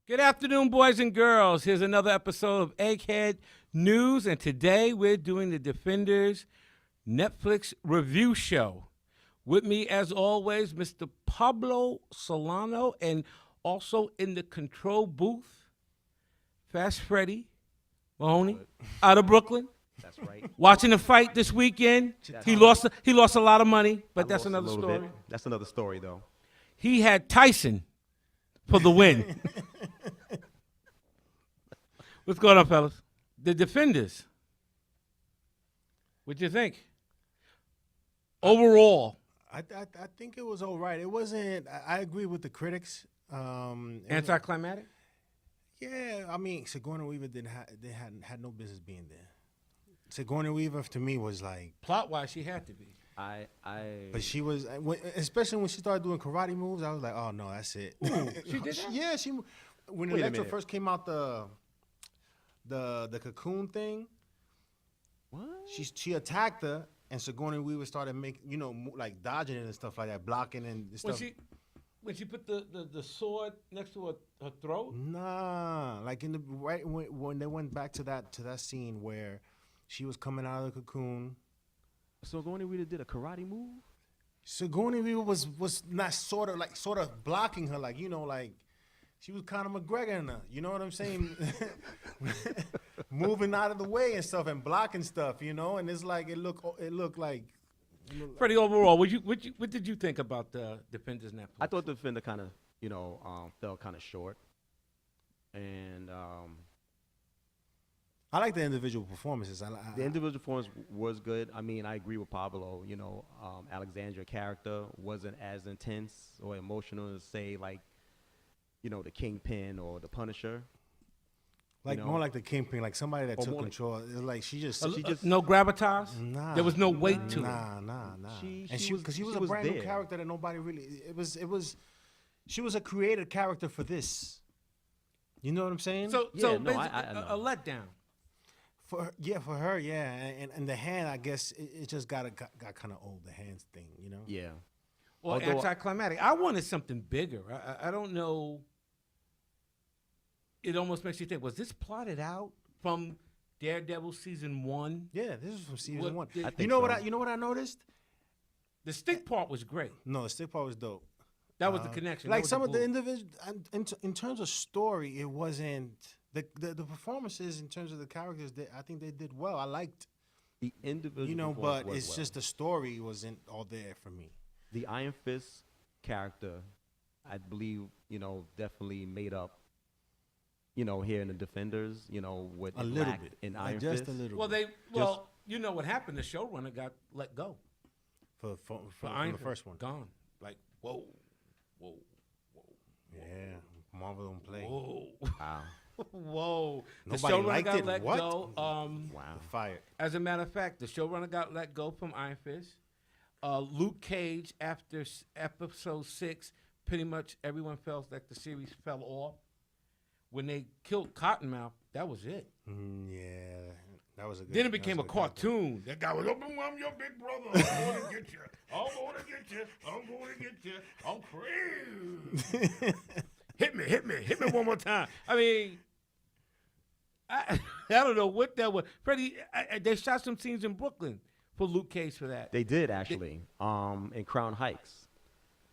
Good afternoon, boys and girls. Here's another episode of Egghead News, and today we're doing the Defenders Netflix review show. With me, as always, Mr. Pablo Solano, and also in the control booth, Fast Freddy Mahoney out of Brooklyn. That's right. Watching the fight this weekend. He lost a lot of money, but that's another story. Bit. That's another story, though. He had Tyson for the win. What's going on, fellas? The Defenders. What'd you think? Overall. I think it was all right. It wasn't. I agree with the critics. Anticlimactic? Yeah, I mean, Sigourney Weaver had no business being there. Sigourney Weaver to me was like Plot-wise, she had to be. But she was, especially when she started doing karate moves. I was like, oh no, that's it. Ooh, she did that? Yeah, when Electra first came out the cocoon thing. What? She attacked her, and Sigourney Weaver started making, like dodging it and stuff like that, blocking and stuff. When she put the sword next to her throat? Nah, like in the right when they went back to that scene where she was coming out of the cocoon. So Sigourney Weaver did a karate move? Sigourney Weaver was not sort of blocking her, like she was Conor McGregor in her. You know what I'm saying? Moving out of the way and stuff and blocking stuff, and it's like it looked like. Freddie, overall, what did you think about the Defenders Netflix? I thought the Defender kind of, fell kind of short, and I like the individual performances. The individual performance was good. I mean, I agree with Pablo. Alexandra character wasn't as intense or emotional as say like, the Kingpin or the Punisher. More like the Kingpin, like somebody that took control. It's like she just no gravitas. Nah, there was no weight to it. Nah. Because she was a brand new character that nobody really. It was. She was a created character for this. You know what I'm saying? So I a letdown. For her, and the hand, I guess it just got kind of old, the hands thing, Yeah. Or anticlimactic. I wanted something bigger. I don't know. It almost makes you think, was this plotted out from Daredevil season 1? Yeah, this is from season 1. You know what I noticed? The stick part was great. No, the stick part was dope. That was the connection. Like some of the individual, in terms of story, it wasn't the performances in terms of the characters. I think they did well. I liked the individual, but it's just the story wasn't all there for me. The Iron Fist character, I believe, definitely made up. Here in the Defenders, with a little bit in Iron just Fist. a little. Well, you know what happened? The showrunner got let go for Iron the first one. Gone. Like whoa. Yeah, Marvel don't play. Whoa. Wow. Whoa. The Nobody showrunner liked got it. let What? go. Wow. Fired. As a matter of fact, the showrunner got let go from Iron Fist. Luke Cage, after episode 6, pretty much everyone felt like the series fell off. When they killed Cottonmouth, that was it. Yeah, that was a good. Then it became a cartoon. That guy was, I'm your big brother. I'm going to get you. I'm going to get you. I'm going to get you. I'm crazy. Hit me one more time. I mean, I don't know what that was. Freddie, they shot some scenes in Brooklyn for Luke Cage for that. They did actually, in Crown Heights,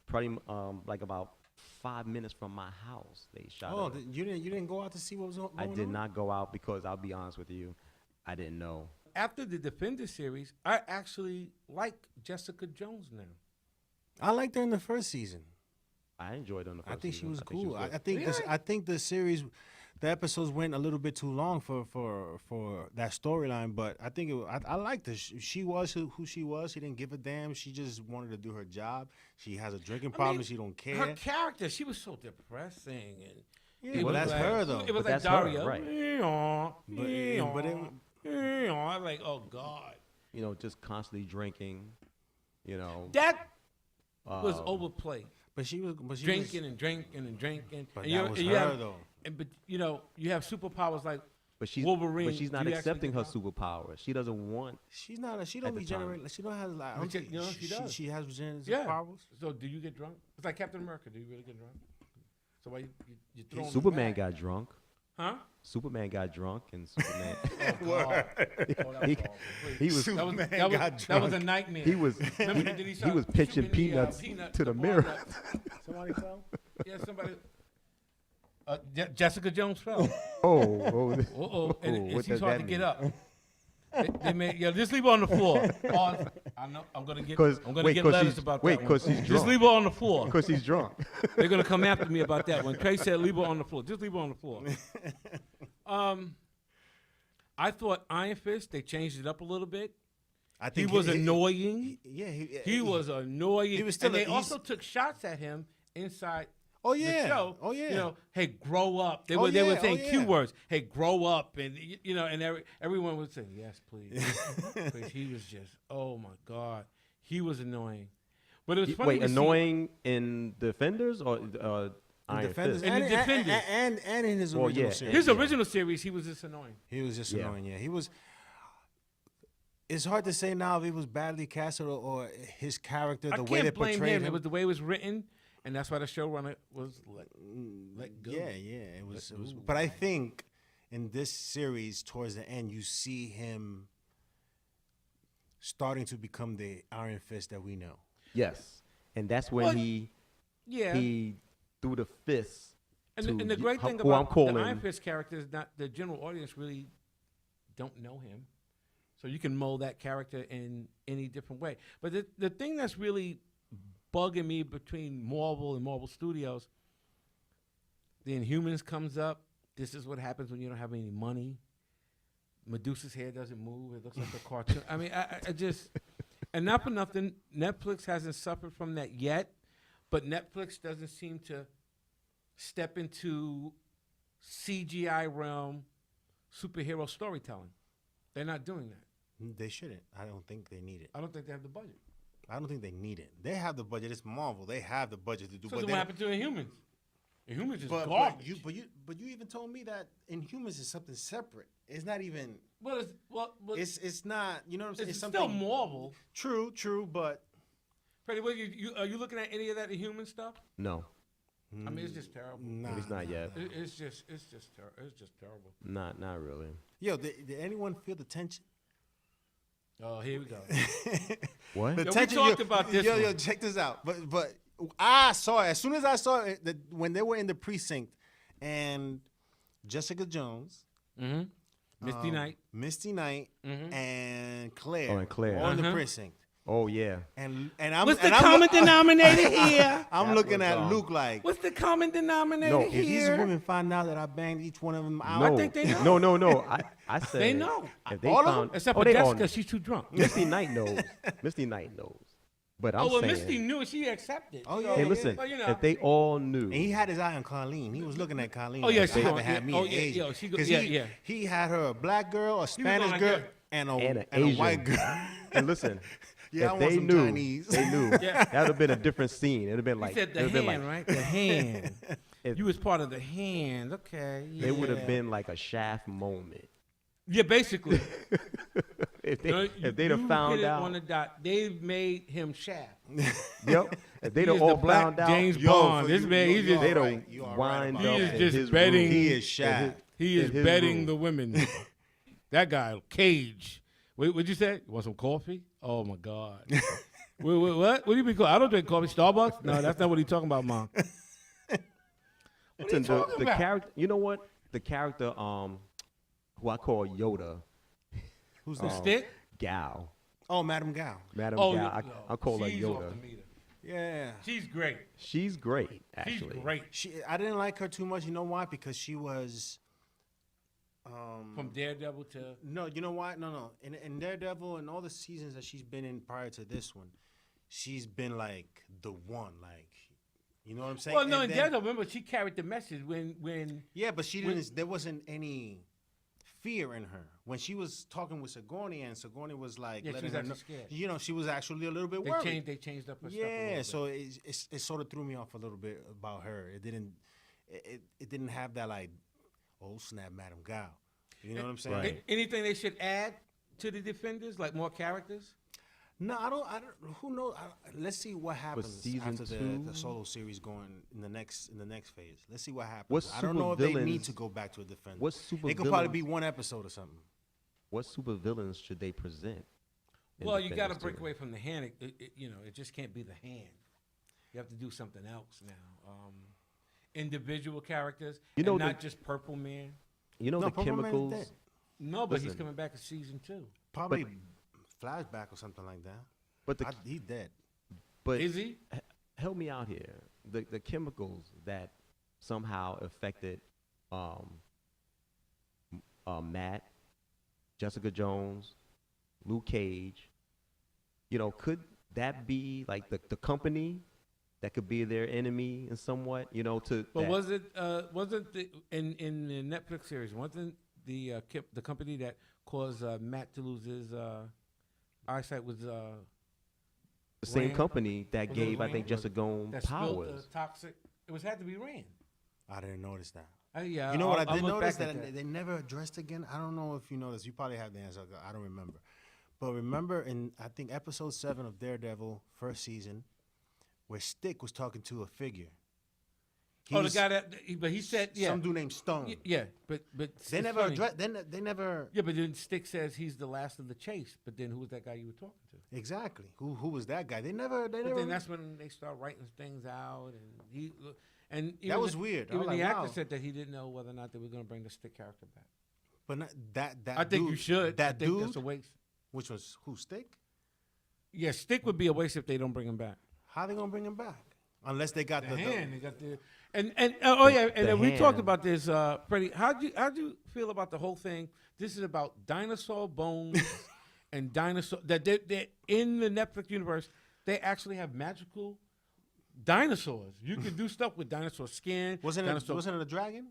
probably like about 5 minutes from my house. They shot. Oh, you didn't go out to see what was going on? I did not go out because I'll be honest with you, I didn't know. After the Defender series, I actually like Jessica Jones now. I liked her in the first season. I enjoyed her in the first I think she season. was cool. I Really? think the series, the episodes went a little bit too long for that storyline. But I think I liked her. She was who she was. She didn't give a damn. She just wanted to do her job. She has a drinking problem. She don't care. Her character, she was so depressing, and Yeah, but that's her though. It was But like that's her, Dario. right. I was like, oh God. Just constantly drinking. That was overplayed. But she was Drinking and drinking and drinking. But and that was you her have, though. But you have superpowers like But she's Wolverine. But she's not Do you actually accepting her think superpower. She doesn't want. She's not. She don't At be the time. generating. She don't have like. I don't She- think- you know, she does. She has regenerative Yeah. powers. So do you get drunk? It's like Captain America. Do you really get drunk? So why you throwing Superman him back? got drunk. Huh? Superman got drunk, and Superman Oh, God. Oh, that was awful. he was Superman that was, got that was a drunk. nightmare. he was Remember, did he start was pitching shooting peanuts peanut- to the ball mirror. nuts? Somebody fell. Yeah, somebody. Jessica Jones fell. Oh, Uh-oh. And what she's does hard that to get mean? up. They made, just leave her on the floor. Pause. I know I'm gonna get Wait, letters about that. wait, 'cause one. she's Just drunk. leave her on the floor. Because he's drunk. They're gonna come after me about that one. Trey said leave her on the floor. Just leave her on the floor. I thought Iron Fist, they changed it up a little bit. I He was annoying. Yeah, He was annoying. He was still and they he's- also took shots at him inside Oh the yeah. show. Oh yeah. You know, hey, grow up. They Oh, were yeah. saying Oh, cue yeah. words. Hey, grow up, and and everyone would say yes, please. Because he was just, oh my God, he was annoying. But it was funny. Wait, to see- annoying in Defenders or Iron Defenders Fist? And the Defenders. and in his Well, original yeah. series. His original series, he was just annoying. He was just Yeah. annoying. Yeah, he was. It's hard to say now if he was badly casted or his character, I the way they can't blame portrayed him. him. It was the way it was written, and that's why the showrunner was let go. Yeah, it was. Let go. But I think in this series, towards the end, you see him starting to become the Iron Fist that we know. Yes, and that's when Well, he Yeah. threw the fist. And the great thing who I'm about the calling- Iron Fist character is not the general audience really don't know him, so you can mold that character in any different way. But the thing that's really bugging me between Marvel and Marvel Studios, the Inhumans comes up. This is what happens when you don't have any money. Medusa's hair doesn't move. It looks like a cartoon. I mean, I just, and not for nothing, Netflix hasn't suffered from that yet, but Netflix doesn't seem to step into CGI realm superhero storytelling. They're not doing that. They shouldn't. I don't think they need it. I don't think they have the budget. I don't think they need it. They have the budget. It's Marvel. They have the budget to do. So But what they- happened to Inhumans? Inhumans is but garbage. you even told me that Inhumans is something separate. It's not even. Well, It's not. You know what I'm saying? it's It's still something. Marvel. True, but Freddie, what, are you looking at any of that Inhuman stuff? No, I mean, it's just terrible. nah, he's not yet. It's just terrible. Not really. Yo, did anyone feel the tension? Oh, here we go. What? The we tension. talked about this Yo, one. check this out. But I saw it as soon as I saw it when they were in the precinct, and Jessica Jones, Mm-hmm. Misty Knight. Misty Knight, and Claire. Oh, and Claire. All in the Uh-huh. precinct. Oh yeah. And I'm. What's and the I'm common denominator here? I'm That looking was, at Luke like, What's the common denominator No, if these here? women find out that I banged each one of them out, No, think they know. No. I said They know. If they All of them? found, Except oh, for they all Jessica, know. she's too drunk. Misty Knight knows. Misty Knight knows. But I'm Oh, well, saying, Misty knew it. She accepted. Oh, So, yeah, hey, listen. Well, you know. If they all knew, and he had his eye on Colleen. He was looking at Colleen. Oh, yeah, like, she I haven't gonna- had me yeah, in oh, yeah, Asia. yeah, she go- 'Cause yeah, he, yeah. he had her a black girl, a Spanish like, girl, yeah. and an a Asian. white girl. and listen, Yeah, I if want they some knew, Chinese. they knew. Yeah. That would have been a different scene. It'd have been like, He said the it'd have been hand, like, right? The hand. If- You was part of the hand. Okay. Yeah. it would have been like a Shaft moment. Yeah, basically. If You they'd have found hit it out, on the dot. They've made him Shaft. yep, if they'd He have is all the black found out, James Yo, Bond. for This you- man, you- he's you just are they'd right. have You are right wind about up He that. is in just his betting- room. He is In his- Shaq. he is in his betting room. the women. That guy, Cage. What'd you say? You want some coffee? Oh my God. Wait, what? What do you mean? I don't drink coffee. Starbucks? No, that's not what he's talking about, Mom. What are you Listen, talking the about? character. You know what? The character, who I call Yoda, Who's The that? stick? Gal, Oh, Madam Gal. Madam Oh, Gal. no, I call her she's off Yoda. the meter. Yeah. She's great. She's great, actually. She's great. I didn't like her too much. You know why? Because she was. From Daredevil to No, you know why? No. In Daredevil and all the seasons that she's been in prior to this one, she's been like the one. Like, you know what I'm saying? well, no, And in then- Daredevil, remember she carried the message when Yeah, but she didn't. There wasn't any fear in her when she was talking with Sigourney, and Sigourney was like, Yeah, she letting was her actually know. scared. You know, she was actually a little bit worried. they changed up her stuff. A Yeah, little so it sort of threw me off a little bit about her. It didn't have that like, oh snap, Madam Gal. You know what I'm saying? Right. Anything they should add to the Defenders, like more characters? No, I don't. Who knows? Let's see what happens season after the 2? solo series going in the next phase. Let's see what happens. What I don't know if they need supervillains- to go back to a defender. What super It could probably villains- be one episode or something. What super villains should they present? in Well, you got to Defenders break 2? away from the hand. It just can't be the hand. You have to do something else now. Individual characters, You know and the- not just Purple Man. You know No, the Purple Man's chemicals. dead. No, but he's Listen. coming back in season 2. Probably flashback or something like that. But the He's dead. but Is he? help me out here. The chemicals that somehow affected Matt, Jessica Jones, Luke Cage. Could that be like the company that could be their enemy in somewhat? To But that- wasn't the in the Netflix series wasn't the company that caused Matt to lose his eyesight was the same Rand? company that Was it gave I think Rand? Jessica Jones that spilled the powers? toxic? It had to be Rand. I didn't notice that. Yeah, You know what I'll I did look notice? back at That they never addressed again. I don't know if you noticed. You probably have the answer. I don't remember. But remember in, I think, episode 7 of Daredevil, first season, where Stick was talking to a figure. The guy but he said, yeah. Some dude named Stone. Yeah, but They it's never funny. addressed. They never. Yeah, but then Stick says he's the last of the chase. But then who was that guy you were talking to? Exactly. Who was that guy? They never. But then that's when they start writing things out, and That was weird. I Even was the like, actor wow. said that he didn't know whether or not they were going to bring the Stick character back. But not, that I think dude, you should. That I think dude, that's a waste. which was who? Stick. Yeah, Stick would be a waste if they don't bring him back. How they gonna bring him back? Unless they got The the hand, they got the and oh yeah, and The then we talked hand. about this, Freddie. How'd you feel about the whole thing? This is about dinosaur bones and dinosaur that they in the Netflix universe. They actually have magical dinosaurs. You can do stuff with dinosaur skin. wasn't dinosaur, it a dragon?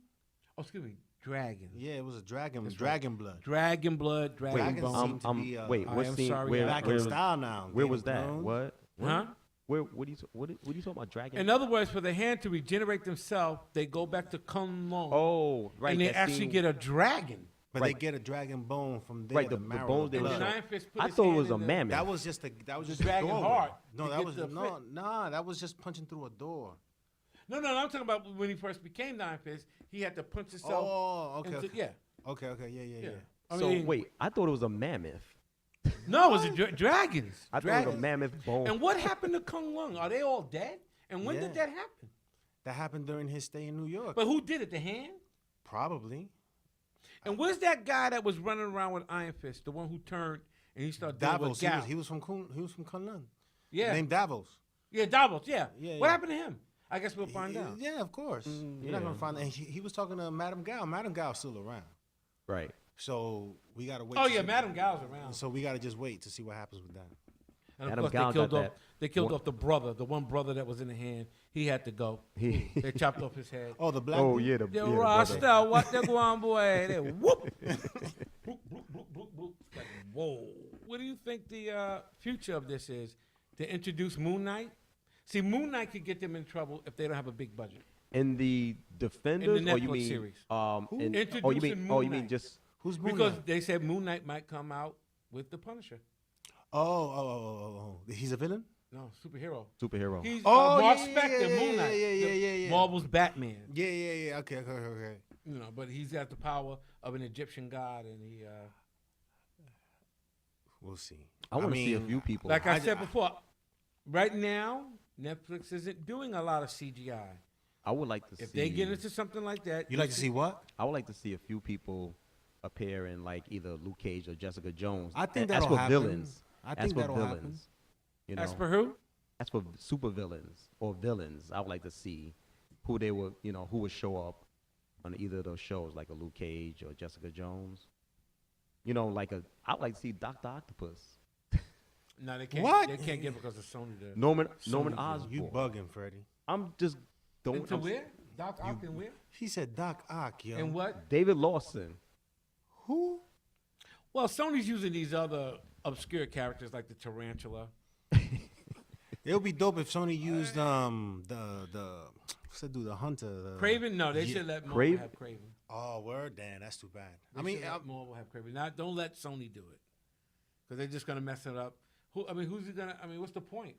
Oh, excuse me, dragon. Yeah, it was a dragon. That's Dragon blood. Dragon blood, dragon Dragons bone. seem to be, wait, I what am scene? sorry, Where, back where in was, style now. where Game was of that? Thrones. What? Huh? What are you talking about? Dragon? In other words, for the hand to regenerate themselves, they go back to Kung Long. Oh, right. and they that actually scene- get a dragon. But Right. they get a dragon bone from there. Right, the marrow bones of they the were And blood. then Iron Fist put I his thought it hand was a in the- mammoth. That was just the dragon doorway. heart No, to that get was the that was just punching through a door. No, I'm talking about when he first became the Iron Fist. He had to punch himself. Oh, okay. into- okay. yeah. Okay, yeah. I So mean, wait, I thought it was a mammoth. no, it was dragons. I thought it dragons. was a mammoth bone. And what happened to Kung Lung? Are they all dead? And when did Yeah. that happen? That happened during his stay in New York. But who did it? The hand? Probably. And where's that guy that was running around with Iron Fist? The one who turned and he started dealing with Davos. Gal. He was from Kunlun. Yeah. Named Davos. Yeah, Davos. Yeah. Yeah, What yeah. happened to him? I guess we'll find out. Yeah, of course. You're not gonna find. And he was talking to Madame Gal. Madame Gal's still around. Right. So we gotta wait. Oh to yeah, see- Madame Gal's around. So we gotta just wait to see what happens with that. And of Madame course, Gal they killed got off. that They killed one- off the brother, the one brother that was in the hand. He had to go. They chopped off his head. Oh, the black. Oh dude? yeah, the The yeah, the Rasta, brother. what they go on, boy? They whoop. Bloop, bloop, bloop, bloop, bloop. Like, whoa. What do you think the future of this is? To introduce Moon Knight? See, Moon Knight could get them in trouble if they don't have a big budget. In the Defenders, In the or you Netflix mean series. Oh, Introducing you Moon mean Knight. just Who's Moon Because Knight? they said Moon Knight might come out with the Punisher. Oh. He's a villain. No, superhero. superhero? He's Oh, Mark yeah, Spector, yeah, Moon Knight. yeah. Marvel's Batman. Yeah. Okay. You know, but he's got the power of an Egyptian god, and he, We'll see. I want to see a mean, few people. like I said before, right now Netflix isn't doing a lot of CGI. I would like to If see. they get into something like that, You like to see what? I would like to see a few people appear in like either Luke Cage or Jessica Jones. I think As that'll for happen. villains. I As think for that'll villains. happen. You know, as for who? as for super villains or villains, I would like to see who they would, who would show up on either of those shows, like a Luke Cage or Jessica Jones. I would like to see Dr. Octopus. No, they can't. What? They can't get because of Sony. Norman Sony, Osborn. You bugging, Freddie. I'm just don't. Into where? Doc Ock and where? He said Doc Ock, yo. And what? David Lawson. Who? Well, Sony's using these other obscure characters like the Tarantula. It would be dope if Sony used the what's that dude, the Hunter. Craven? No, they yeah. should let Marvel Craven? have Craven. Oh, word, damn, that's too bad. They should let Marvel have Craven. Now, don't let Sony do it because they're just gonna mess it up. Who's he gonna? I mean, what's the point?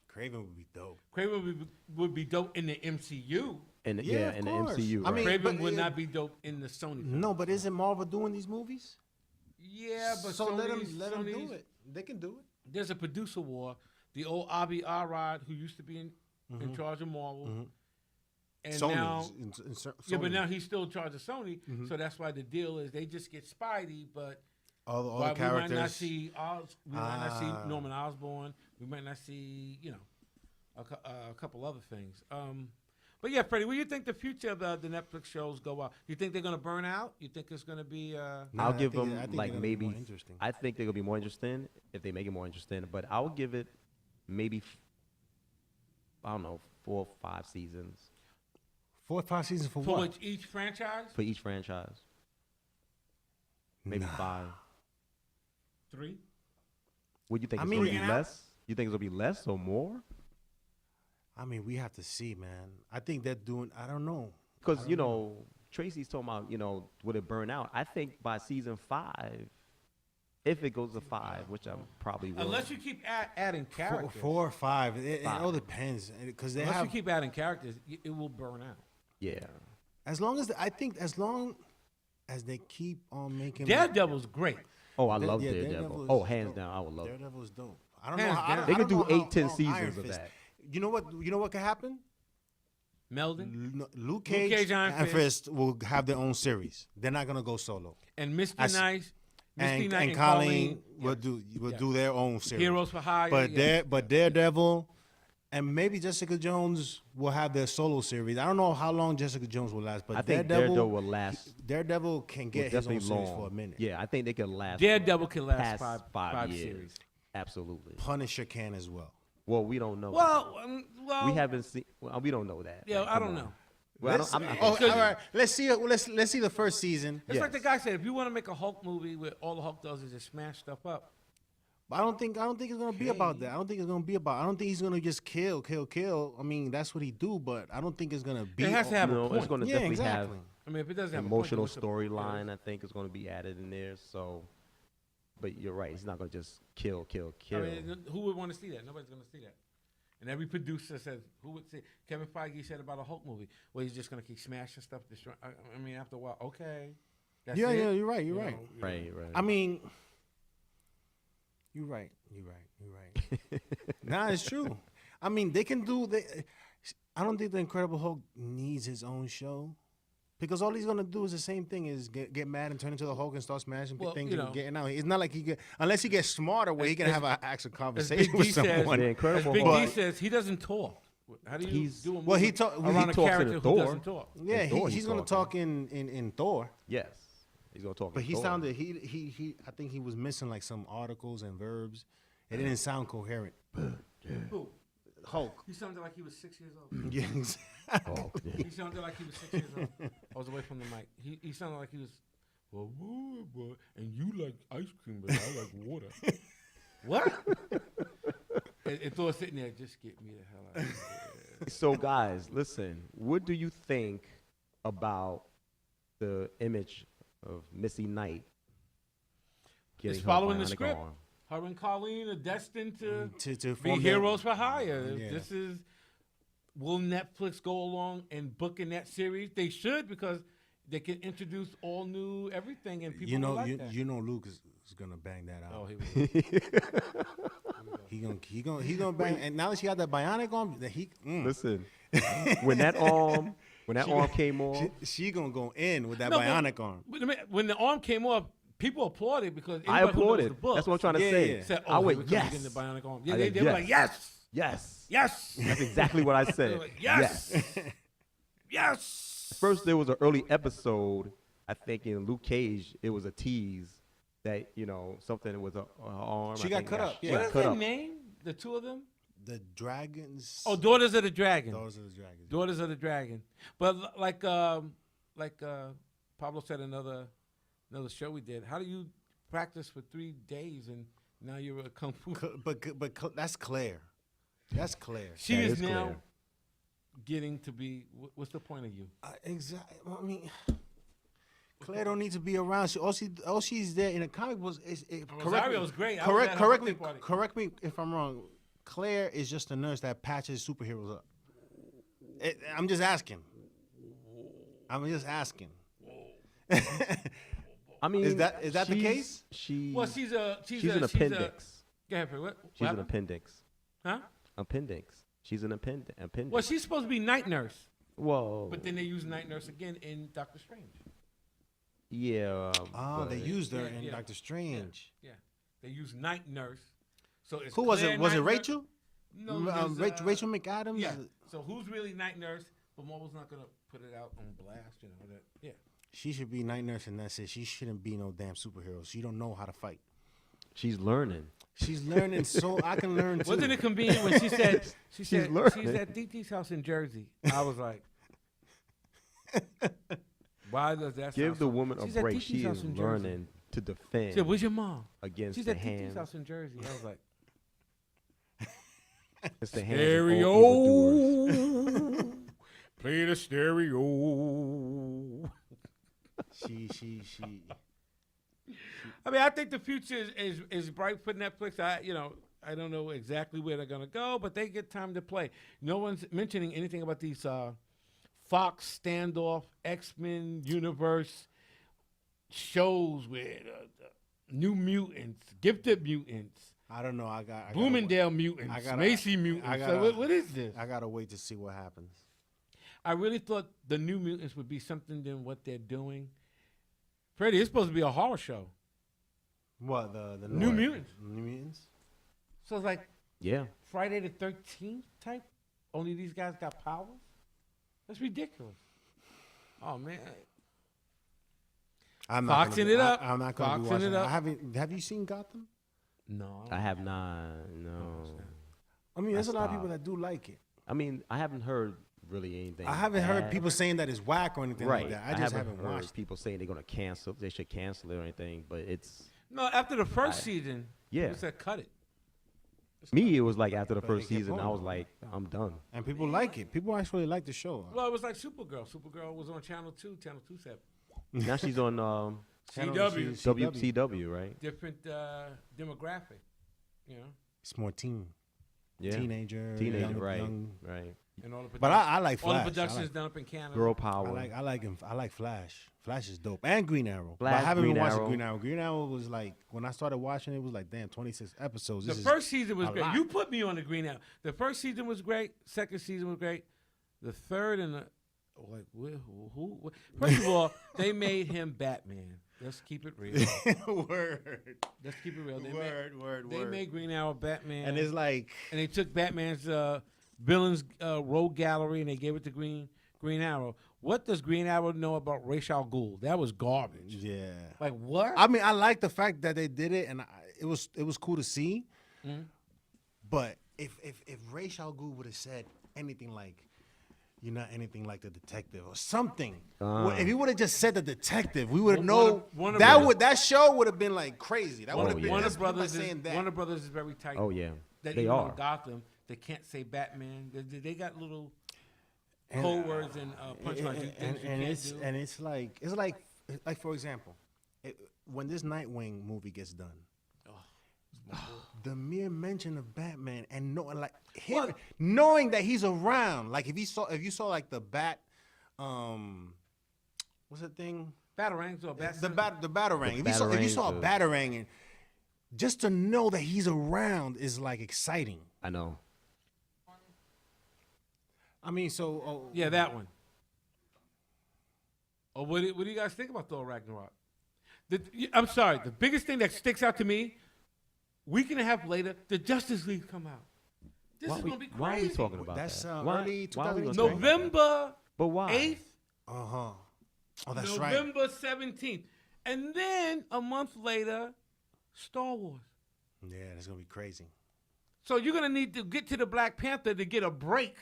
Craven would be dope. Craven would be dope in the MCU. In the of course. MCU. I Right? mean, Craven but would it- not be dope in the Sony. Film. No, but isn't Marvel doing these movies? Yeah, but so let them Sony's- do it. They can do it. There's a producer war. The old Avi Arad, who used to be in charge of Marvel, and Sony. now yeah, but Sony. now he's still in charge of Sony. So that's why the deal is they just get Spidey, but all the we might not characters. see we might not see Norman Osborn. We might not see a couple other things. But yeah, Freddie, what do you think the future of the Netflix shows go out? You think they're gonna burn out? You think it's gonna be? Nah, I'll I give think- them I think like they're gonna be maybe. more interesting. I think they're gonna be more interesting if they make it more interesting. But I would give it maybe I don't know 4 or 5 seasons 4 or 5 seasons for for what? each franchise? for each franchise. Maybe Nah. 5. 3. What do you think? I It's mean, gonna be Bring it out. less? You think it's gonna be less or more? I mean, we have to see, man. I think they're doing. I don't know. Because Tracy's talking about would it burn out? I think by season 5, if it goes to 5, which I'm probably will. Unless you keep adding characters. 4 or 5. It all 5. depends because they Unless have. you keep adding characters, it will burn out. Yeah. As long as I think as long as they keep on making. Daredevil's great. Oh, I Da- love yeah, Daredevil. Daredevil Oh, is hands dope. down, I would love it. Daredevil is dope. I don't Hands know. down. I They don't could do know how 8, 10 long seasons Iron of Fist- that. You know what? You know what could happen? Meldon Luke Cage, Iron and Fist. Fist will have their own series. They're not gonna go solo. and Misty I see- Knight. Misty Knight and Colleen will yes. do their own series. Heroes for Hire. But yeah. Daredevil and maybe Jessica Jones will have their solo series. I don't know how long Jessica Jones will last, but I think Daredevil will last. Daredevil can will get his own definitely series long for a minute. Yeah, I think they could last. Daredevil can last past 5 years. series. Absolutely. Punisher can as well. Well, we don't know. Well, we haven't seen. Well, we don't know that. Yeah, Like, I come don't on. know. Well, I'm not. Oh, gonna- all right. Let's see. Let's see the first season. It's like Yes. the guy said, if you want to make a Hulk movie where all the Hulk does is just smash stuff up, But I don't think it's gonna be about that. I don't think he's gonna just kill. I mean, that's what he do, but I don't think it's gonna be. it has to have a No, point. it's going to Yeah, definitely exactly. I mean, if it doesn't have have a point, then emotional what's the- storyline. I think is going to be added in there. So, but you're right. He's not going to just kill. I mean, who would want to see that? Nobody's going to see that. And every producer says, who would say? Kevin Feige said about a Hulk movie, well, he's just going to keep smashing stuff. Destroying. I mean, after a while, okay. That's Yeah, it. yeah, you're right. You You're know, right. you know. Right. I mean, you're right. Nah, it's true. I mean, they can do. I don't think the Incredible Hulk needs his own show. Because all he's gonna do is the same thing: is get mad and turn into the Hulk and start smashing Well, things you and know. getting out. It's not like unless he gets smarter, where he can As- have an actual As conversation Big with D says, someone. The as Incredible Big Hulk- D says, he doesn't talk. How do you He's- do a movie well, he talk- around he a talks in character who Thor. doesn't talk? Yeah, In Thor, he's he's gonna talking. talk in Thor. Yes, he's going to talk. But in he Thor. sounded he I think he was missing like some articles and verbs. It didn't sound coherent. Who? Hulk. He sounded like he was 6 years old. Yeah, Oh, yeah. He sounded like he was 6 years old. I was away from the mic. He sounded like he was, well, boy, and you like ice cream, but I like water. What? and Thor sitting there, just get me the hell out of here. So, guys, listen. What do you think about the image of Missy Knight getting her following the bionic script. arm? Her and Colleen are destined to to be form heroes for hire. Yeah. This is, will Netflix go along and book in that series? They should, because they can introduce all new everything, and people will like that. you know Luke is gonna bang that out. Oh, he was. He gonna bang. And now that she got that bionic arm, that Listen, when that arm came off, she gonna go in with that No, but- bionic arm. But I mean, when the arm came off, people applauded because I anybody who knows applauded. the book That's what I'm trying to Yeah, say. yeah. said, I "Oh, went, here we come yes, again, the bionic arm." Yeah, I they went, were like, "Yes, yes. yes, That's exactly what I They said. were like, yes, yes." First, there was an early episode. I think in Luke Cage, it was a tease that something with her arm. She I got think cut up, She yeah. What got is cut their up. name? The two of them? The dragons. Oh, Daughters of the Dragon. Daughters of the Dragons. Daughters of the Dragon. But like Pablo said, another show we did. How do you practice for 3 days and now you're a kung fu? But that's Claire. That's Claire. She That is is now clear. getting to be. What's the point of you? Exactly. I mean, Claire don't need to be around. All she's there in the comic was Rosario's great. I was at her birthday party. Correct me if I'm wrong. Claire is just a nurse that patches superheroes up. I'm just asking. I mean, is that the case? She's an appendix. Go ahead, what She's an appendix. Huh? Appendix. She's an appendix. Well, she's supposed to be night nurse. Whoa. But then they use night nurse again in Doctor Strange. Yeah. They used her in Doctor Strange. Yeah. They use night nurse. So it's who was Claire it? Was it night Rachel? No, Rachel McAdams. Yeah. So who's really night nurse? But Marvel's not gonna put it out on blast. You know that. Yeah. She should be night nurse, and that's it. She shouldn't be no damn superhero. She don't know how to fight. She's learning. She's learning, so I can learn too. Wasn't it convenient when she said she's at DT's house in Jersey? I was like, why does that? Give the sound woman a break. She is learning to defend. She said, "Where's your mom?" Against she's the at hands. DT's house in Jersey. I was like, it's the hands of all stereo. Play the stereo. She. I mean, I think the future is bright for Netflix. I don't know exactly where they're gonna go, but they get time to play. No one's mentioning anything about these Fox standoff X-Men universe shows with New Mutants, Gifted Mutants. I don't know. I got Bloomingdale Mutants, Macy Mutants. What is this? I gotta wait to see what happens. I really thought the New Mutants would be something than what they're doing. Freddie, it's supposed to be a horror show. What the New Mutants? New Mutants. So it's like Yeah. Friday the 13th type. Only these guys got powers. That's ridiculous. Oh man. I'm not Foxing it up. I'm not gonna be Foxing watching it up. I haven't. Have you seen Gotham? No. I have not. No. I mean, there's a lot of people that do like it. I mean, I haven't heard really anything. I haven't heard bad. people saying that it's whack or anything right. like that. I just haven't heard watched. people saying they're gonna cancel. They should cancel it or anything. But it's No, after the first season, yeah. they said cut it. me. It was like after the But first they kept season, I going. was like, I'm done. And people like it. People actually like the show. Well, it was like Supergirl. Supergirl was on Channel 2, Channel 2 Now she's on CW. WCW, right? Different demographic, you know. It's more teen. Yeah. Teenager, right, young. right. And all the But I like all the Flash. productions done up in Canada. Girl power. I like him. I like Flash. Flash is dope. And Green Arrow. But I Flash, haven't Green been watching Arrow. Green Arrow. Green Arrow was like, when I started watching it, was like, damn, 26 episodes. The This first season was a great. lot. You put me on the Green Arrow. The first season was great. Second season was great. The third and the who? First of all, they made him Batman. Let's keep it real. Word. Let's keep it real. Word. They made Green Arrow Batman. And it's like, and they took Batman's villains rogue gallery and they gave it to Green Arrow. What does Green Arrow know about Ra's al Ghul? That was garbage. yeah. Like what? I mean, I like the fact that they did it, and it was cool to see. Mm-hmm. But if Ra's al Ghul would have said anything like, "You're not anything like the detective" or something, if he would have just said the detective, we would have known that show would have been like crazy. That would have been Warner just people Brothers. saying that. Warner Brothers is very tight. Oh yeah, That they even are. on Gotham, they can't say Batman. They got little code words and punchlines. And it's like for example, when this Nightwing movie gets done, the mere mention of Batman and knowing that he's around, like if you saw like the bat, what's that thing? Batarangs or bats. The batarang. If you saw a batarang, and just to know that he's around is like exciting. I know. I mean, so Yeah, that one. Oh, what do you guys think about Thor Ragnarok? I'm sorry. The biggest thing that sticks out to me, week and a half later, the Justice League come out. This is gonna be crazy. Why are we talking about That's that? early Why are we 2000s. gonna talk about that? November But why? 8th. Oh, that's right. November 17th. And then a month later, Star Wars. Yeah, that's gonna be crazy. So you're gonna need to get to the Black Panther to get a break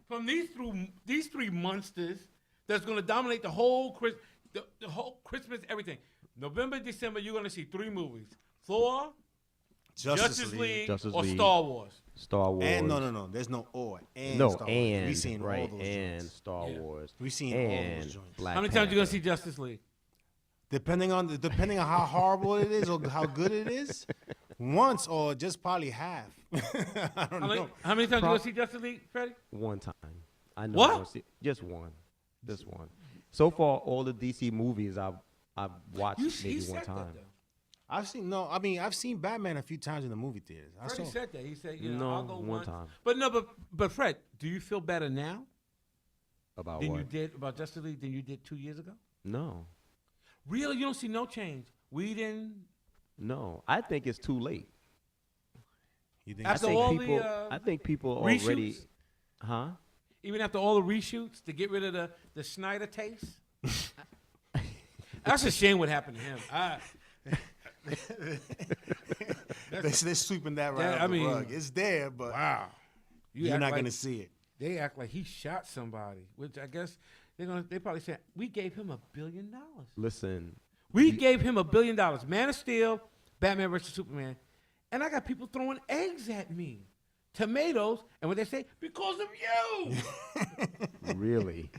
from these three monsters that's gonna dominate the whole Christmas, everything. November, December, you're gonna see 3 movies: Thor, Justice League, or League. Star Wars. Star Wars. And no, there's no or. And No, Star Wars. and We seen right, all those and joints. Star Yeah. Wars. We seen all and those joints. Black How many times you gonna Panther. see Justice League? Depending on how horrible it is or how good it is, once or just probably half. I don't know. How many times you go see Justice League, Freddie? One time. I know. What? I'm gonna just one. Just one. So far, all the DC movies I've watched maybe one time. I've seen Batman a few times in the movie theaters. Freddie said that. He said, No, I'll go one time. But Fred, do you feel better now About than what? you did about Justice League than you did 2 years ago? No. Really? You don't see no change? No. I think it's too late. You think? After all the I think people reshoots? already. Huh? Even after all the reshoots to get rid of the Snyder taste? That's a shame what happened to him. They're sweeping that right off the rug. It's there, but Wow. you're not going to see it. They act like he shot somebody, which I guess they probably said, we gave him $1 billion. Listen. We gave him $1 billion. Man of Steel, Batman versus Superman. And I got people throwing eggs at me. Tomatoes. And what they say? Because of you. Really?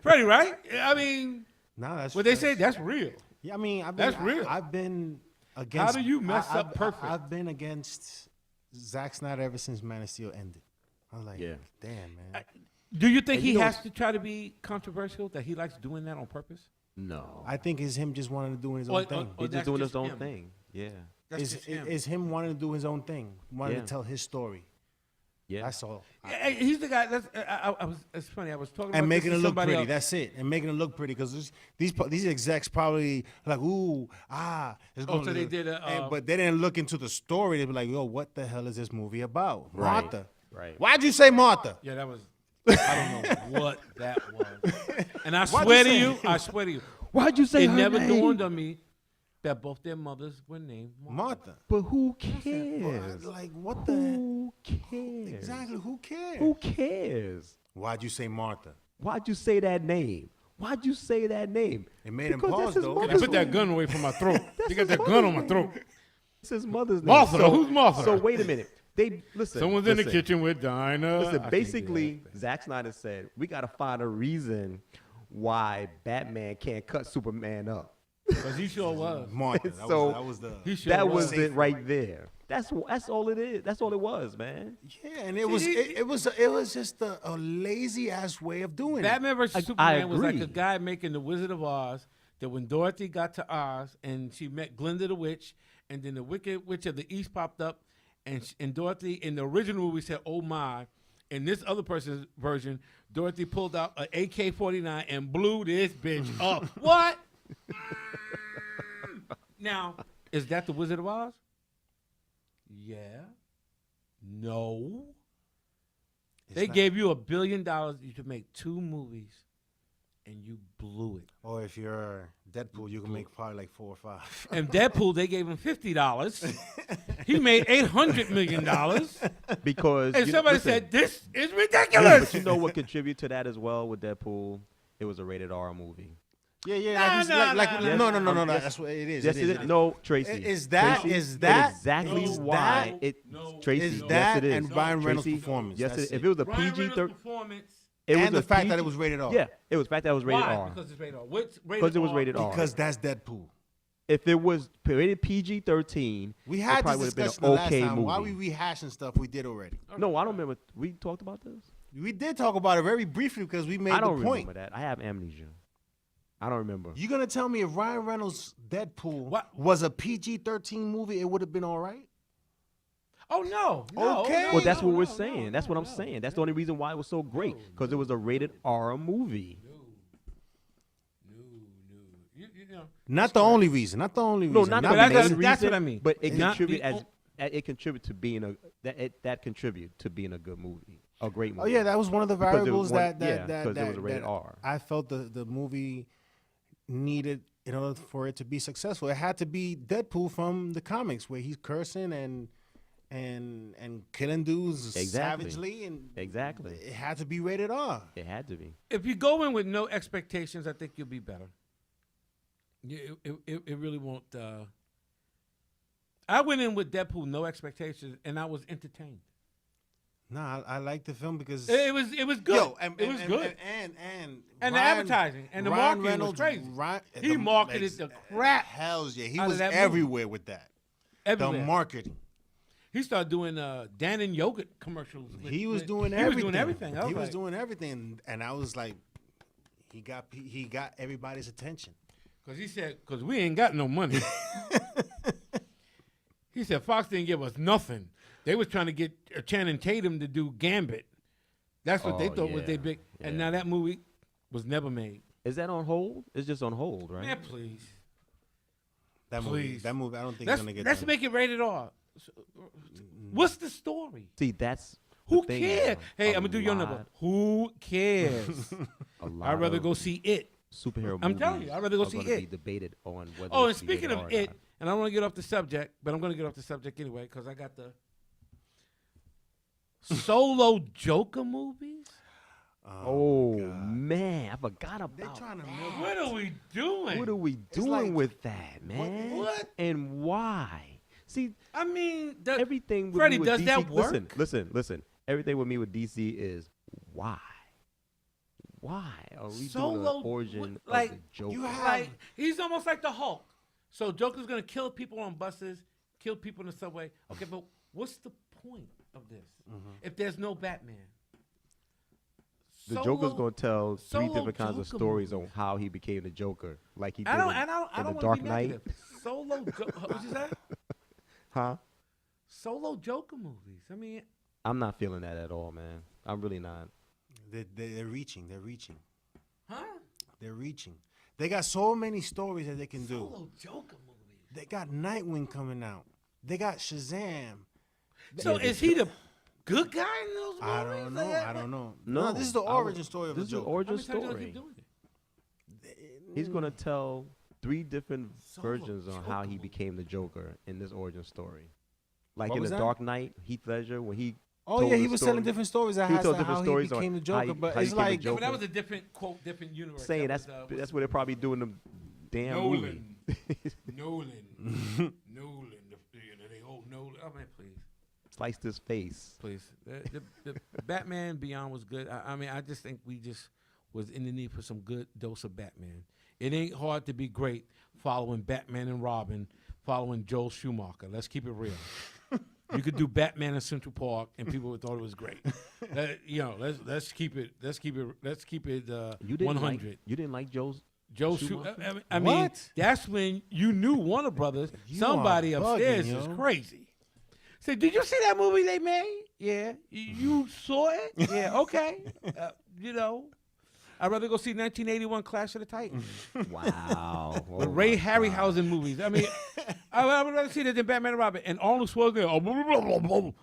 Freddie, right? I mean, No, that's what they say, that's real. Yeah, I mean, That's real. I've been against. How do you mess up perfect? I've been against Zack Snyder ever since Man of Steel ended. I was like, Yeah. damn, man. Do you think And he you know has to try to be controversial, that he likes doing that on purpose? No. I think it's him just wanting to do his Or- own thing. or He's that's just doing his just own him. thing. Yeah. That's just him. It's him wanting to do his own thing, wanting Yeah. to tell his story. Yeah. That's all. He's the guy. It's funny. I was talking about And making this it to look somebody pretty. else. That's it. And making it look pretty because these execs probably like, ooh, it's going. so they did a, but they didn't look into the story. They be like, yo, what the hell is this movie about? Right. Martha. Right. Why'd you say Martha? Yeah, that was. I don't know what that was. And I Why'd swear you to say- you, I swear to you, Why'd you say it her never name? dawned on me that both their mothers were named Martha. Martha. But who cares? Like, what the? Who cares? Exactly. Who cares? Who cares? Why'd you say Martha? Why'd you say that name? Why'd you say that name? It made him Because pause, that's his though. mother's Put that name. gun away from my throat. You got his that gun on my mother's throat. It's his mother's name. Martha, So- who's Martha? So wait a minute. They listen. Someone's in the listen. kitchen with Dinah. Listen, basically, Zack Snyder said we got to find a reason why Batman can't cut Superman up. Because he sure was. Martha. That So- was, that was the. He sure That was. was it right there. That's all it is. That's all it was, man. Yeah, and it was just a lazy ass way of doing Batman versus I Superman was like agree. a guy making the Wizard of Oz. That when Dorothy got to Oz and she met Glinda the Witch, and then the Wicked Witch of the East popped up, and Dorothy in the original movie said, "Oh my." In this other person's version, Dorothy pulled out an AK-49 and blew this bitch up. What? Now, is that the Wizard of Oz? Yeah. No. It's They not- gave you $1 billion. You could make 2 movies, and you blew it. Or if you're Deadpool, you can make probably like 4 or 5. And Deadpool, they gave him $50. He made $800 million. Because And somebody listen, said, "This is but ridiculous." you know what contributed to that as well with Deadpool? It was a rated R movie. Yeah, yeah. Nah, like, nah, like, nah, no, nah. no. Yes. That's what it is. Yes, it is. No, Tracy. Is that- Tracy, is that- it exactly is why that- it? No, Tracy, is yes, that it is. and Ryan Reynolds' Tracy, performance. Yes, That's if it was a Ryan PG Reynolds' 13, performance. it was And a the fact PG that it was rated R. Yeah, it was the fact that it was rated Why? R. Because it's rated R. What's rated Because it was R? rated R. Because that's Deadpool. If it was rated PG-13, We it had probably this would have discussion been the an last okay time. movie. Why we rehashing stuff we did already? No, I don't remember. We talked about this. We did talk about it very briefly because we made I don't the point. remember that. I have amnesia. I don't remember. You're gonna tell me if Ryan Reynolds' Deadpool What? was a PG-13 movie, it would have been all right? Oh no. No, Okay. no, Well, that's no, what we're no, saying. no, That's what I'm no. saying. That's the only reason why it was so great, because it was a rated R movie. No. You know. Not the only reason. Not the only reason. No, not But the that's- main that's reason, what I mean. But it Not contribute the it contribute to being that contribute to being a good movie, a great Oh movie. yeah, that was one of the Because it variables was that because it was rated that R. I felt the movie needed in order for it to be successful. It had to be Deadpool from the comics, where he's cursing and killing dudes Exactly. savagely, and Exactly. it had to be rated R. It had to be. If you go in with no expectations, I think you'll be better. It really won't. I went in with Deadpool no expectations, and I was entertained. Nah, I like the film because It was good. Yo, it was good. And The advertising and the Ryan marketing Reynolds, was crazy. Ryan, He marketed the crap Hells yeah, he out of was that movie. everywhere with that. everywhere. The marketing. He started doing Dan and yogurt commercials. He was doing He everything. was doing everything. He was doing everything, and I was like, he got everybody's attention. Because he said, because we ain't got no money. He said, Fox didn't give us nothing. They was trying to get Channing Tatum to do Gambit. That's what they thought was their big. Yeah. And now that movie was never made. Is that on hold? It's just on hold, right? Man, please. That Please. movie, I don't think it's gonna get Let's done. make it rated R. What's the story? See, that's Who the thing, cares? though. Hey, A I'm gonna do your number. lot- Who cares? a lot I'd rather of go see it. superhero I'm movies telling you, I'd rather go are see gonna be it. debated on whether. Oh, it and should be speaking rated of R or it, not. and I don't want to get off the subject, but I'm going to get off the subject anyway because I got the solo Joker movies. Oh God. man, I forgot They're about. trying to that. milk. What are we doing? What are we doing like- with that, man? What? And why? See, I mean, everything with Freddie, me with does DC, that work? Listen. Everything with me with DC is why? Why are we doing an origin like, of the Joker? like he's almost like the Hulk. So Joker's going to kill people on buses, kill people in the subway. Okay, but what's the point of this if there's no Batman? The Joker's gonna tell three solo different kinds of Joker stories movies. on how he became the Joker, like he did I don't in want The to Dark be Knight. negative. Solo Joker. What you say? Huh? Solo Joker movies. I mean, I'm not feeling that at all, man. I'm really not. They're reaching. huh? They're reaching. They got so many stories that they can do. Solo Joker movies. They got Nightwing coming out. They got Shazam. So is he the good guy in those movies? I don't know. I don't know. No, This is the I origin would- story of This the is the Joker. origin How many times you gonna story. keep doing it? He's gonna tell three different Solo versions on how Joker he movie. became the Joker in this origin story. Like What in was The that? Dark Knight, Heath Ledger, when he Oh told yeah, he the was story, telling different stories as He to told different how stories he on became the how Joker. he- But how he it's became the like Joker. But that was a different quote, different universe. saying That that's was, that's what they're probably doing the damn movie. Nolan. They old Nolan. Oh man, please. Sliced his face. Please. The Batman Beyond was good. I mean, I just think we just was in the need for some good dose of Batman. It ain't hard to be great following Batman and Robin, following Joel Schumacher. Let's keep it real. You could do Batman in Central Park, and people would thought it was great. Let's keep it. You didn't 100. like. You didn't like Joe I mean, What? that's when you knew Warner Brothers. You Somebody are upstairs bugging, is yo. crazy. Say, did you see that movie they made? Yeah. You saw it? Yeah. Okay. I'd rather go see 1981 Clash of the Titans. Wow. The Ray Harryhausen movies. I mean, I would rather see that than Batman and Robin. And Arnold Schwarzenegger.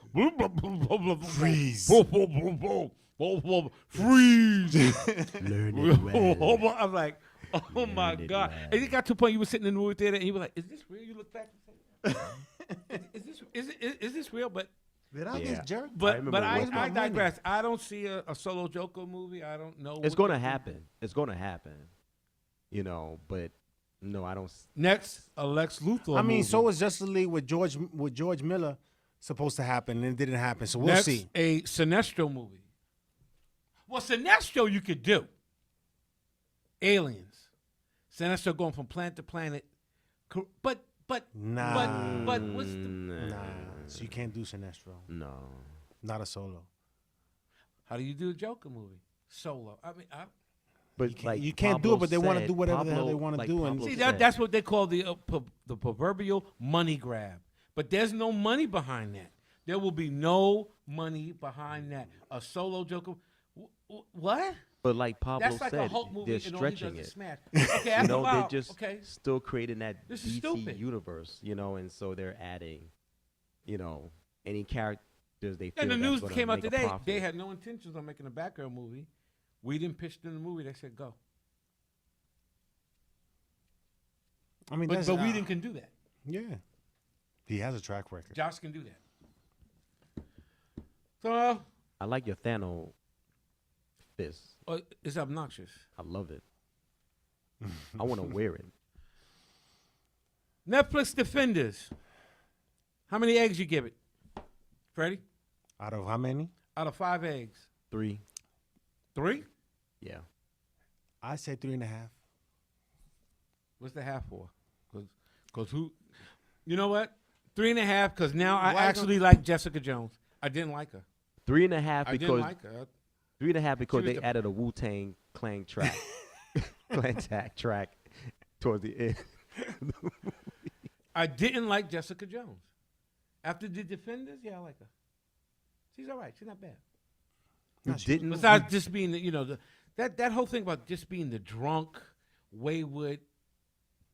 Freeze. Freeze. Learn it well. I'm like, oh my Learn it God. well. And it got to a point you were sitting in the movie theater and you were like, is this real? You look back and say, is this real? But Did I Yeah. get jerked? remember but watching I that. digress. I don't see a solo Joker movie. I don't know. It's what gonna they do. happen. It's gonna happen. But no, I don't. Next, a Lex Luthor. I mean, movie. so was Justice League with George Miller supposed to happen, and it didn't happen. So we'll Next, see. a Sinestro movie. Well, Sinestro you could do. Aliens. Sinestro going from planet to planet. But Nah. but what's the Nah, so you can't do Sinestro. No. Not a solo. how do you do a Joker movie? Solo. I mean, But like you can't do it, Pablo but they wanna said- do whatever the hell they Pablo- wanna like do, and- Pablo see said, that's what they call the proverbial money grab. But there's no money behind that. There will be no money behind that. A solo Joker. What? But like Pablo That's like said, a Hulk movie they're and all he does stretching is it. smash. Okay, after a They're while, just okay. still creating that This is DC stupid. universe, and so they're adding, any characters they feel And the that's news gonna came out make a today. profit. They had no intentions on making a Batgirl movie. We didn't pitch them the movie. They said go. I mean, But that's, Whedon can do that. Yeah, he has a track record. Josh can do that. So I like your Thanos fist. it's obnoxious. I love it. I want to wear it. Netflix Defenders. How many eggs you give it, Freddie? Out of how many? Out of 5 eggs. 3. 3? Yeah. I say 3.5. What's the half for? Because who? You know what? 3.5. Because now I actually like Jessica Jones. I didn't like her. 3.5 I because didn't like her. 3.5 because She was they the- added a Wu-Tang Clan track, track towards the end. I didn't like Jessica Jones. After the Defenders, yeah, I like her. She's all right. She's not bad. You didn't. Besides just being, that whole thing about just being the drunk, wayward,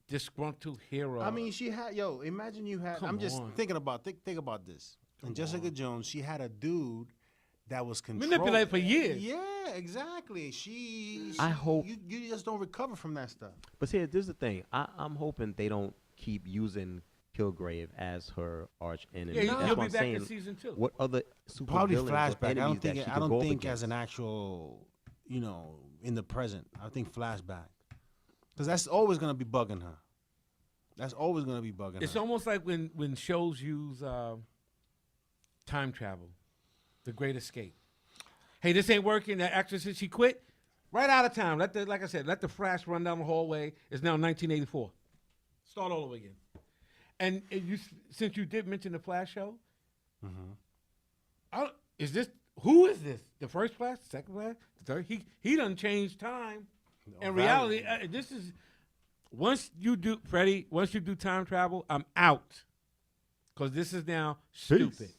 disgruntled hero. I mean, she had imagine you had. Come I'm just on. thinking about think about this. And Jessica Jones, she had a dude that was Manipulated for years. Yeah, exactly. I hope- you just don't recover from that stuff. But see, this is the thing. I'm hoping they don't keep using Kilgrave as her arch enemy. Yeah, That's he'll what be I'm back saying. in season 2. What other super Probably villains or flashback. I enemies don't think. that she I could don't go up think against? as an actual, in the present. I think flashback, because that's always gonna be bugging her. That's always gonna be bugging It's her. almost like when shows use time travel, The Great Escape. Hey, this ain't working. That actress said she quit. Right out of time. Like I said, let the Flash run down the hallway. It's now 1984. Start all over again. And since you did mention the Flash show, who is this? The first Flash, the second Flash, the third? He done changed time. In reality, this is once you do time travel, I'm out. Because this is now stupid.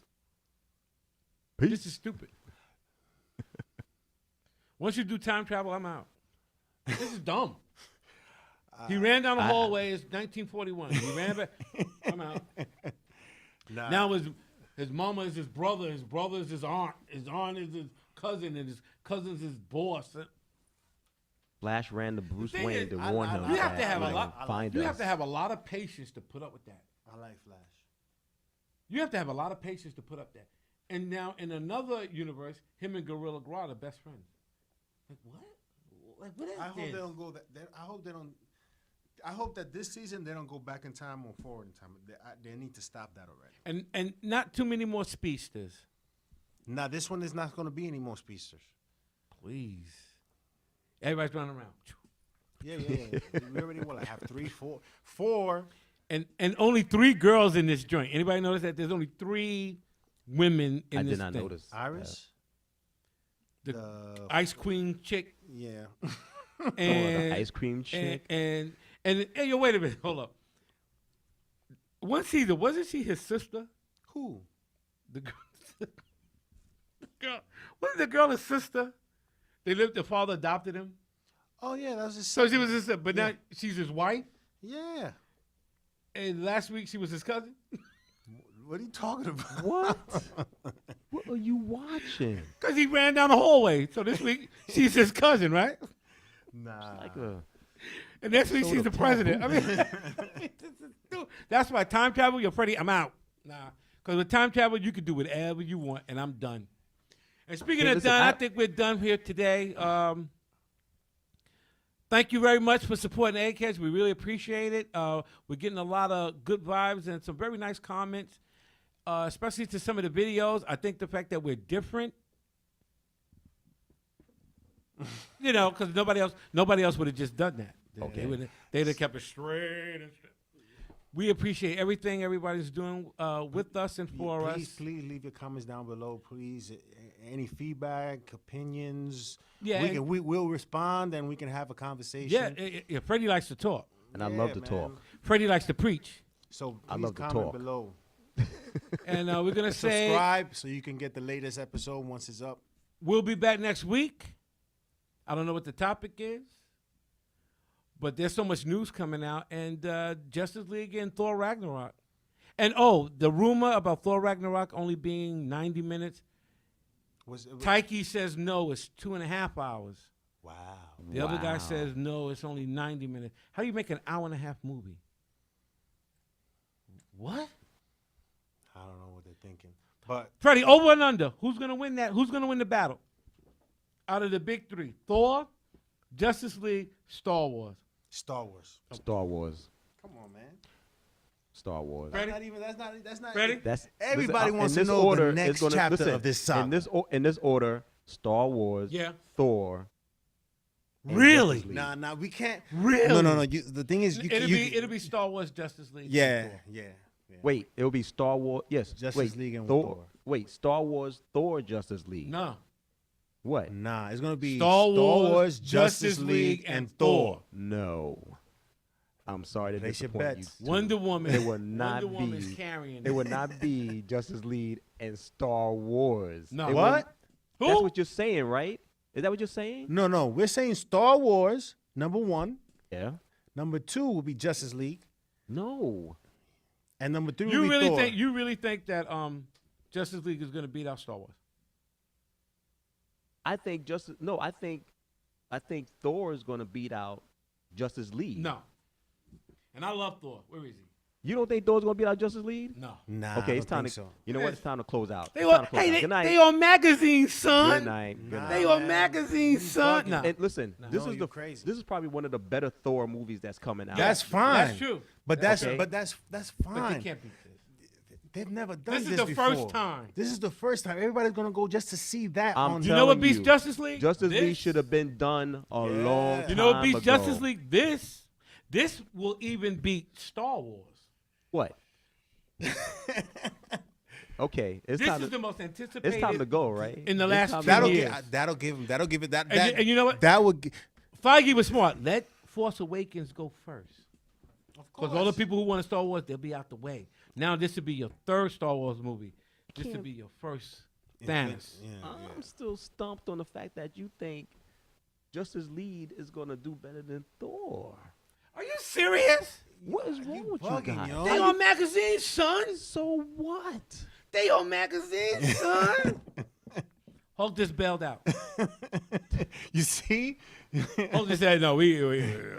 This is stupid. Once you do time travel, I'm out. This is dumb. He ran down the hallway. It's 1941. He ran back. I'm out. Nah. Now his mama is his brother. His brother is his aunt. His aunt is his cousin, and his cousin's his boss. Flash ran to Bruce thing Wayne is, to I- warn I- him. You have to that, have a you lot- know, Find You us. have to have a lot of patience to put up with that. I like Flash. You have to have a lot of patience to put up that. And now in another universe, him and Gorilla Grodd are best friends. Like what? Like what is I hope this? they don't go that. I hope they don't. I hope that this season they don't go back in time or forward in time. They need to stop that already. And not too many more speedsters, Now this one is not going to be any more speedsters. please. Everybody's running around. Yeah. We already have 3, 4. And only 3 girls in this joint. Anybody notice that there's only 3 women in I this did not thing? notice. Iris. The Ice Queen chick Yeah. and the ice cream chick. and hey, yo, wait a minute, hold up. One season, wasn't she his sister? Who? The girl, wasn't the girl his sister? The father adopted him, Oh yeah, that was his. so she was his sister, but Yeah. now she's his wife. Yeah. And last week she was his cousin. What are you talking about? What? What are you watching? Because he ran down the hallway. So this week she's his cousin, right? Nah. Like a And next week So she's the the president. I mean, that's why time travel, you're Freddie, I'm out. Nah. Because with time travel, you can do whatever you want, and I'm done. And speaking Hey, of listen, done, I think we're done here today. Thank you very much for supporting EggHeads. We really appreciate it. We're getting a lot of good vibes and some very nice comments, especially to some of the videos. I think the fact that we're different, because nobody else would have just done that. Okay. They'd have kept it straight. We appreciate everything everybody's doing with us and for us. Please leave your comments down below. Please, any feedback, opinions. Yeah, we'll respond and we can have a conversation. Yeah. Freddie likes to talk. and I love to man. talk. Freddie likes to preach. So I please love to comment talk. below. And we're gonna say Subscribe so you can get the latest episode once it's up. we'll be back next week. I don't know what the topic is, but there's so much news coming out, and Justice League and Thor Ragnarok. And the rumor about Thor Ragnarok only being 90 minutes. Taiki says no, it's 2.5 hours. Wow. The other guy Wow. says no, it's only 90 minutes. How do you make an hour-and-a-half movie? What? I don't know what they're thinking. But Freddie, over and under. Who's gonna win that? Who's gonna win the battle? Out of the big 3, Thor, Justice League, Star Wars. Star Wars. Star Wars. Come on, man. Star Wars. Ready? That's not. Ready? That's Everybody listen, wants in to this know order, the it's next chapter listen, of this saga. In this order, Star Wars, Yeah. Thor. and Really? Justice League. Nah, we can't. Really? No. The thing is, It'll be Star Wars, Justice League. Yeah, and Thor. yeah. Wait, it'll be Star Wars. Yes, Justice League and Thor. Thor. Wait, Star Wars, Thor, Justice League. No. What? Nah, it's gonna be Star Wars, Justice League, and Thor. No. I'm sorry to Place your disappoint you. bets. Wonder Woman. It will not Wonder Woman's be. carrying It would not be Justice League and Star Wars. No. It What? wouldn't- Who? That's what you're saying, right? Is that what you're saying? No. We're saying Star Wars number 1. Yeah. Number 2 will be Justice League, No. and number 3 will You be really Thor. think that Justice League is going to beat out Star Wars? I think I think Thor is going to beat out Justice League. No. And I love Thor. Where is he? You don't think Thor's going to beat out Justice League? No. Nah, Okay, I it's don't time to. think so. You know what? It's time to close out. They It's time on, to close out. Good night. they on magazines, son. Good night. Good Nah. night. They on man. magazines, son. bugging. Nah. And listen, this No, is you're crazy. this is probably one of the better Thor movies that's coming out. That's fine. That's true. But that's Okay. that's But fine. they can't beat this. They've never done This this is the before. first time. This is the first time. Everybody's gonna go just to see that. I'm on You know what telling beats you, Justice League? Justice League This. should have been done a long time You know what beats ago. Justice League? This will even beat Star Wars. What? Okay, it's This time. is To, the most anticipated. it's time to go, right? In the It's last time to 10 go. years. That'll give it that. And you know what? That would. Feige was smart. Let Force Awakens go first. Of Because all the people who want a Star Wars, they'll be out the way. Now this would be your third Star Wars movie. This would be your first Thanos. I'm still stumped on the fact that you think Justice League is gonna do better than Thor. Are you serious? What is wrong with you bugging, guys? yo. They on magazines, son. So what? They on magazines, son. Hulk just bailed out. You see? Hulk just said, no,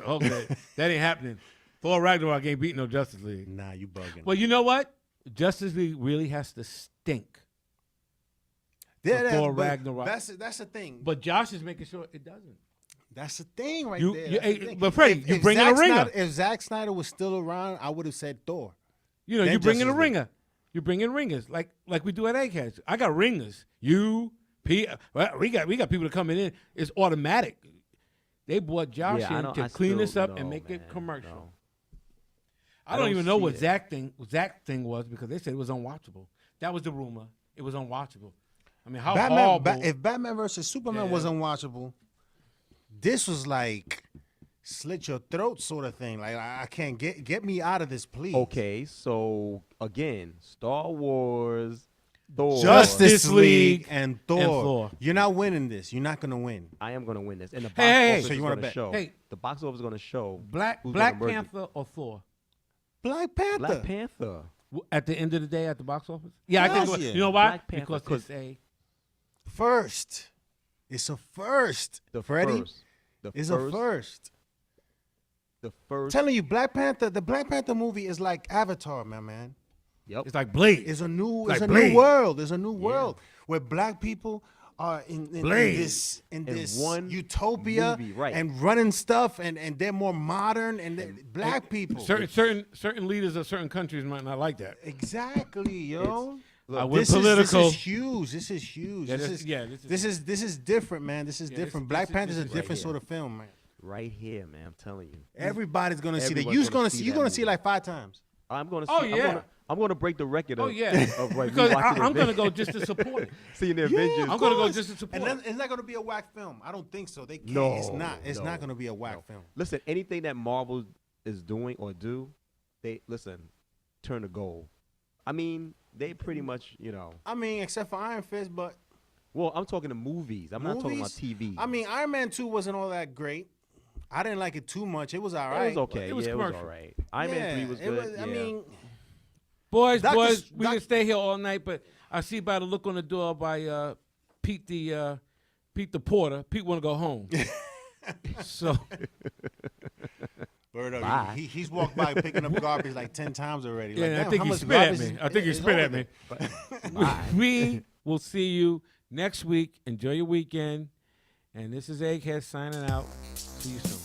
Hulk said, that ain't happening. Thor Ragnarok ain't beating no Justice League. Nah, you bugging. Well, you know what? Justice League really has to stink. Thor but Ragnarok. That's the thing. But Josh is making sure it doesn't. That's the thing right You- there. you- That's hey, the thing. but Freddie, you bring in Zack a ringer. Snyder, if Zack Snyder was still around, I would have said Thor. You know, Then you bring in a Justice League. ringer. You bring in ringers like we do at EggHeads. I got ringers. You, P. Well, we got people that coming in. It's automatic. They brought Josh Yeah, I in don't- to I clean still- this up no, and make it man, commercial. no. I don't even know see what it. Zack thing was because they said it was unwatchable. That was the rumor. It was unwatchable. I mean, how horrible. If Batman versus Superman was unwatchable, this was like slit your throat sort of thing. Like I can't get me out of this, please. Okay, so again, Star Wars, Thor. Justice League League and Thor. Thor. You're not winning this. You're not gonna win. I am gonna win this, and the box Hey, office so you is wanna gonna bet? show. Hey. The box office is gonna show Black who's gonna merge it. Panther or Thor? Black Panther. Black Panther. At the end of the day, at the box office? Yeah, I Yes, think. yeah. You know why? Black Panther, Because 'cause- it's a. First. It's a first. The Freddie. first. The It's first. a first. The I'm first. telling you, Black Panther. The Black Panther movie is like Avatar, my man. Yep. It's like Blade. It's a new. Like It's a Blade. new world. It's a new world where black people are in Blade. this one utopia movie, right. and running stuff, and they're more modern black people. Certain leaders of certain countries might not like that. Exactly, yo. I went This political. is huge. This is huge. Yeah, This is different, man. This is Yeah, different. this- Black this is- Panther's this a is different right sort of film, man. Right here, man. I'm telling you. Everybody's gonna see that. Everyone's You're gonna gonna see see. You're that gonna see it movie. like 5 times. I'm gonna. See, Oh, yeah. I'm gonna break the record. Oh of, yeah, of like because rewatching I'm gonna Avengers- go just to support it. seeing the Yeah, Avengers. of I'm gonna go course. just to support And it. then it's not gonna be a whack film. I don't think so. They can't. No, It's not. It's no, not gonna be a whack no. film. Listen, anything that Marvel is doing or do, they turn to gold. I mean, they pretty much, I mean, except for Iron Fist, but Well, I'm talking to movies. I'm not talking about movies? TV. I mean, Iron Man 2 wasn't all that great. I didn't like it too much. It was all it right. was okay. It was yeah, it was commercial. all right. Iron Man 3 was it good. I yeah. mean, Boys, Doctor- we can stay here all night, but I see by the look on the door by Pete the porter. Pete want to go home. So Bird Bye. he's walked by picking up garbage like 10 times already. Like, yeah, I damn, think how he much spit at garbage me. is- I think he is spit over at me. there? we will see you next week. Enjoy your weekend. And this is Egghead signing out. See you soon.